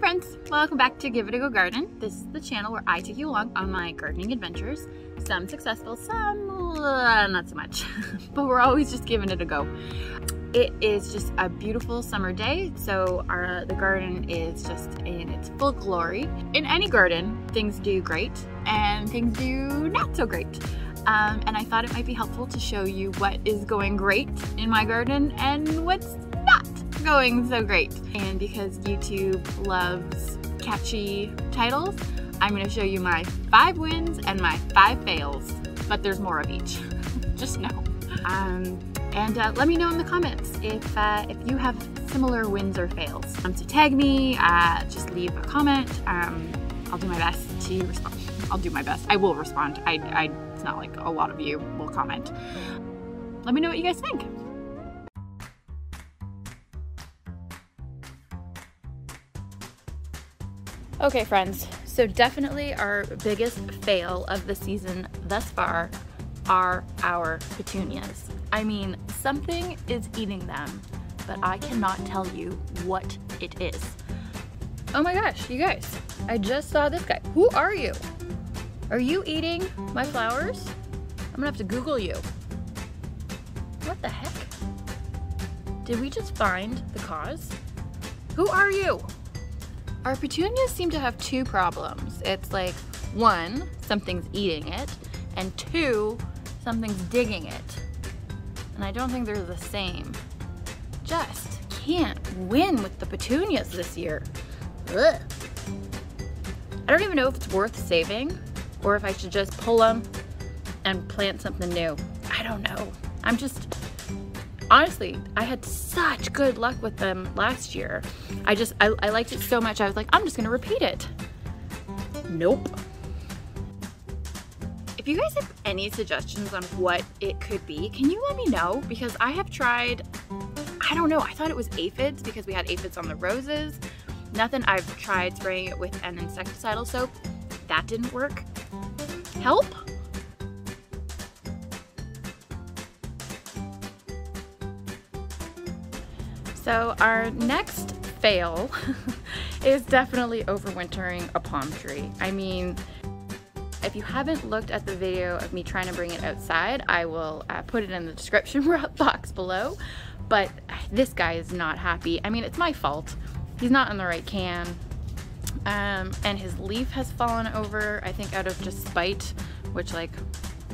friends, welcome back to Give It a Go Garden. This is the channel where I take you along on my gardening adventures. Some successful, some not so much, but we're always just giving it a go. It is just a beautiful summer day, so the garden is just in its full glory. In any garden, things do great and things do not so great. And I thought it might be helpful to show you what is going great in my garden and what's not going so great. And because YouTube loves catchy titles, I'm going to show you my 5 wins and my 5 fails, but there's more of each. Just know. And let me know in the comments if you have similar wins or fails. So tag me, just leave a comment. I'll do my best to respond. I'll do my best. I will respond. It's not like a lot of you will comment. Let me know what you guys think. Okay friends, so definitely our biggest fail of the season thus far are our petunias. I mean, something is eating them, but I cannot tell you what it is. Oh my gosh, you guys, I just saw this guy. Who are you? Are you eating my flowers? I'm gonna have to Google you. What the heck? Did we just find the cause? Who are you? Our petunias seem to have 2 problems. It's like 1, something's eating it, and 2, something's digging it. And I don't think they're the same. Just can't win with the petunias this year. Ugh. I don't even know if it's worth saving or if I should just pull them and plant something new. I don't know. Honestly, I had such good luck with them last year. I liked it so much, I was like, I'm just gonna repeat it. Nope. If you guys have any suggestions on what it could be, can you let me know? Because I have tried, I don't know, I thought it was aphids because we had aphids on the roses. Nothing. I've tried spraying it with an insecticidal soap. That didn't work. Help? So our next fail is definitely overwintering a palm tree. I mean, if you haven't looked at the video of me trying to bring it outside, I will put it in the description box below. But this guy is not happy. I mean, it's my fault. He's not in the right can. And his leaf has fallen over, I think out of just spite, which, like,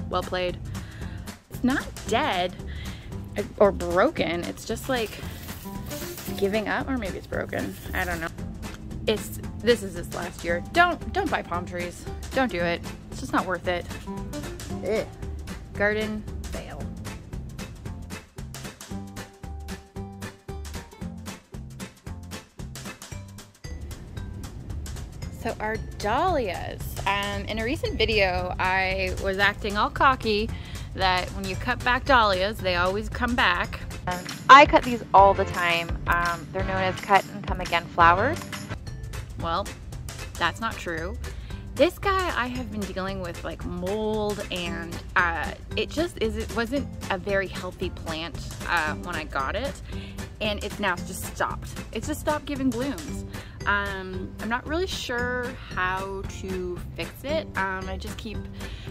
well played. It's not dead or broken. It's just like giving up, or maybe it's broken. I don't know. This is his last year. Don't buy palm trees. Don't do it. It's just not worth it. Ugh. Garden fail. So our dahlias. In a recent video, I was acting all cocky that when you cut back dahlias, they always come back. I cut these all the time. They're known as cut and come again flowers. Well, that's not true. This guy, I have been dealing with like mold, and it wasn't a very healthy plant when I got it, and it's now just stopped. It's just stopped giving blooms. I'm not really sure how to fix it. I just keep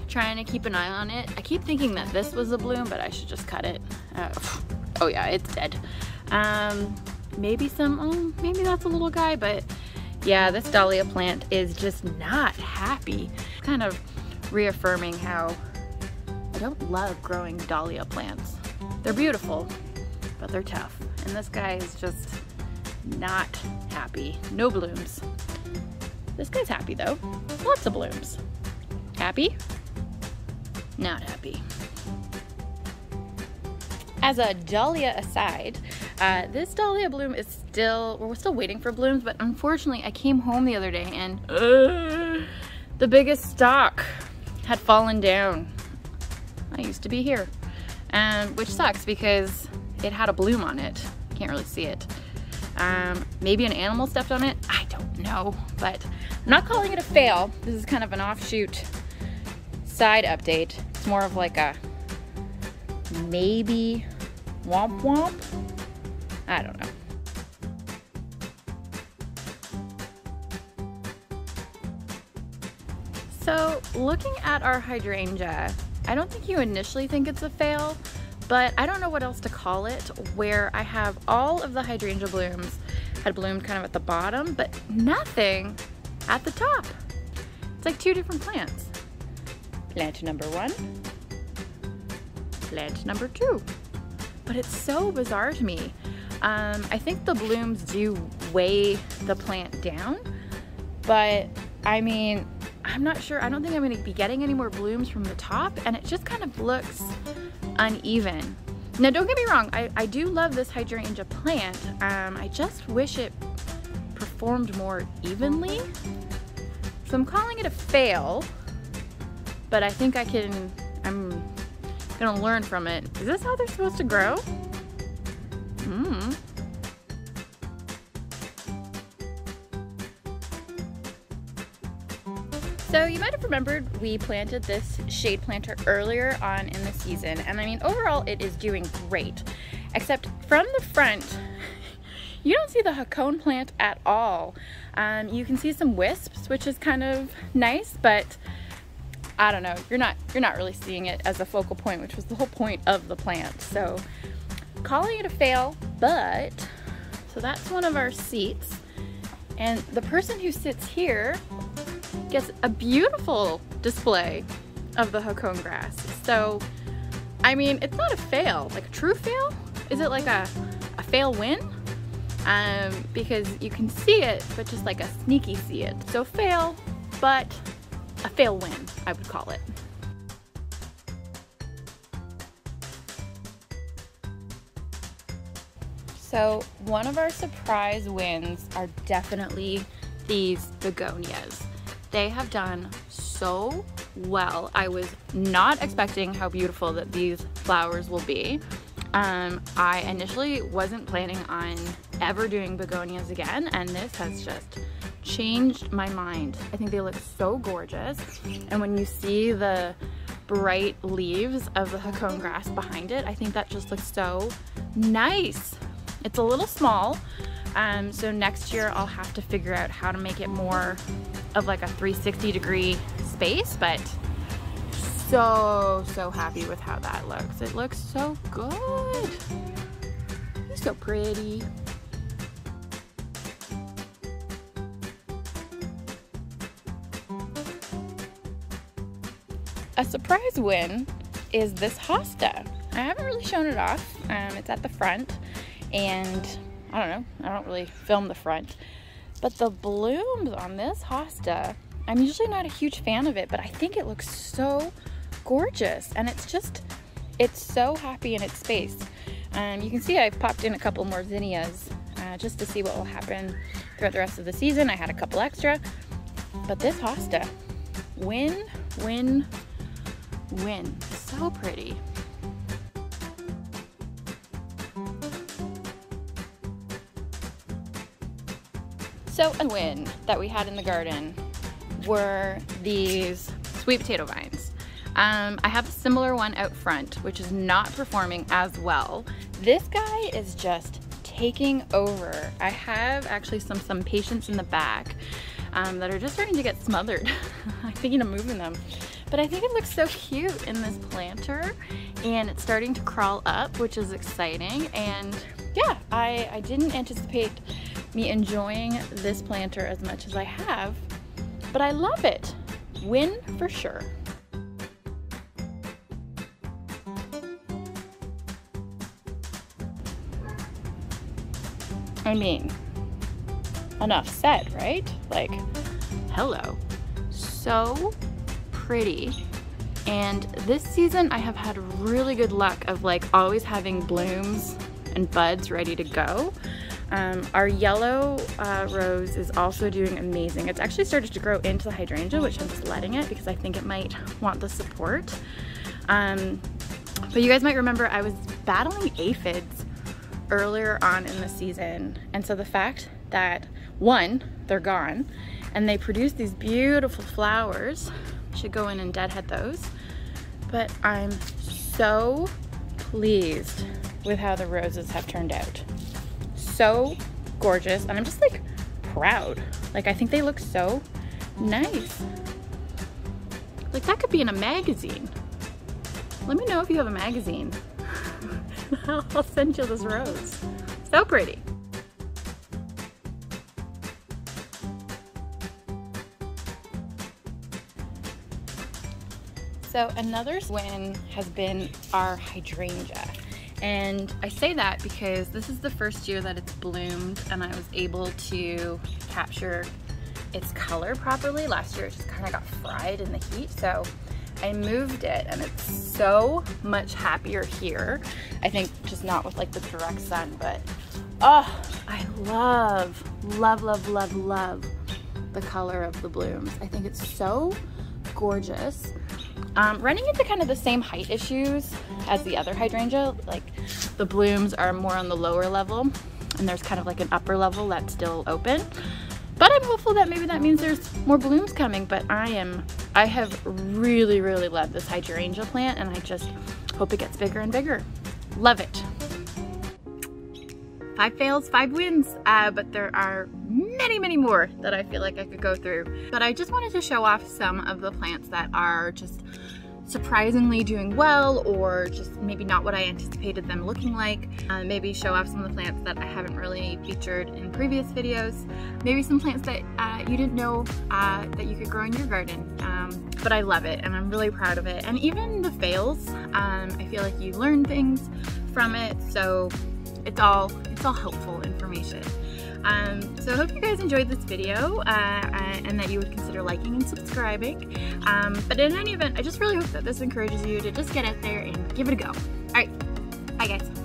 trying to keep an eye on it. I keep thinking that this was a bloom, but I should just cut it. Oh yeah, it's dead. Maybe that's a little guy, but yeah, this dahlia plant is just not happy. Kind of reaffirming how I don't love growing dahlia plants. They're beautiful, but they're tough. And this guy is just not happy. No blooms. This guy's happy though. Lots of blooms. Happy? Not happy. As a dahlia aside, this dahlia bloom is we're still waiting for blooms, but unfortunately I came home the other day and the biggest stalk had fallen down. I used to be here, which sucks because it had a bloom on it. Can't really see it. Maybe an animal stepped on it. I don't know, but I'm not calling it a fail. This is kind of an offshoot side update. It's more of like a maybe womp womp. I don't know. So looking at our hydrangea, I don't think you initially think it's a fail, but I don't know what else to call it, where I have all of the hydrangea blooms had bloomed kind of at the bottom, but nothing at the top. It's like two different plants. Plant number one, plant number two. But it's so bizarre to me. I think the blooms do weigh the plant down, but I mean, I'm not sure. I don't think I'm going to be getting any more blooms from the top, and it just kind of looks uneven. Now, don't get me wrong. I do love this hydrangea plant. I just wish it performed more evenly. So I'm calling it a fail, but I think I'm gonna learn from it. Is this how they're supposed to grow? So you might have remembered we planted this shade planter earlier on in the season, and I mean overall it is doing great, except from the front you don't see the Hakone plant at all. You can see some wisps, which is kind of nice, but I don't know, you're not really seeing it as a focal point, which was the whole point of the plant. So calling it a fail, but so that's one of our seats, and the person who sits here gets a beautiful display of the Hakone grass. So I mean, it's not a fail, like a true fail. Is it like a fail win? Because you can see it, but just like a sneaky see it. So fail, but a fail win, I would call it. So one of our surprise wins are definitely these begonias. They have done so well. I was not expecting how beautiful that these flowers will be. I initially wasn't planning on ever doing begonias again, and this has just changed my mind. I think they look so gorgeous, and when you see the bright leaves of the Hakone grass behind it, I think that just looks so nice. It's a little small, so next year I'll have to figure out how to make it more of like a 360-degree space, but so happy with how that looks. It looks so good. It's so pretty. A surprise win is this Hosta. I haven't really shown it off. It's at the front, and I don't know, I don't really film the front, but the blooms on this Hosta, I'm usually not a huge fan of it, but I think it looks so gorgeous, and it's so happy in its space. You can see I've popped in a couple more zinnias just to see what will happen throughout the rest of the season. I had a couple extra, but this Hosta, win. So pretty. So a win that we had in the garden were these sweet potato vines. I have a similar one out front, which is not performing as well. This guy is just taking over. I have actually some patients in the back that are just starting to get smothered. I'm thinking of moving them. But I think it looks so cute in this planter, and it's starting to crawl up, which is exciting. And yeah, I didn't anticipate me enjoying this planter as much as I have, but I love it. Win for sure. I mean, enough said, right? Like, hello. So pretty. And this season I have had really good luck of like always having blooms and buds ready to go. Our yellow rose is also doing amazing. It's actually started to grow into the hydrangea, which I'm just letting it because I think it might want the support. But you guys might remember I was battling aphids earlier on in the season, and so the fact that one, they're gone, and they produce these beautiful flowers, should go in and deadhead those, but I'm so pleased with how the roses have turned out. So gorgeous, and I'm just like proud. Like, I think they look so nice. Like that could be in a magazine. Let me know if you have a magazine. I'll send you this rose. So pretty. So another win has been our hydrangea. And I say that because this is the first year that it's bloomed and I was able to capture its color properly. Last year it just kind of got fried in the heat, so I moved it and it's so much happier here. I think just not with like the direct sun, but oh, I love the color of the blooms. I think it's so gorgeous. Running into kind of the same height issues as the other hydrangea, like the blooms are more on the lower level and there's kind of like an upper level that's still open. But I'm hopeful that maybe that means there's more blooms coming, but I have really loved this hydrangea plant and I just hope it gets bigger and bigger. Love it. 5 fails, 5 wins, but there are many more that I feel like I could go through. But I just wanted to show off some of the plants that are just surprisingly doing well, or just maybe not what I anticipated them looking like. Maybe show off some of the plants that I haven't really featured in previous videos. Maybe some plants that you didn't know that you could grow in your garden. But I love it and I'm really proud of it. And even the fails, I feel like you learn things from it, so it's all helpful information. So I hope you guys enjoyed this video and that you would consider liking and subscribing. But in any event, I just really hope that this encourages you to just get out there and give it a go. All right, bye guys.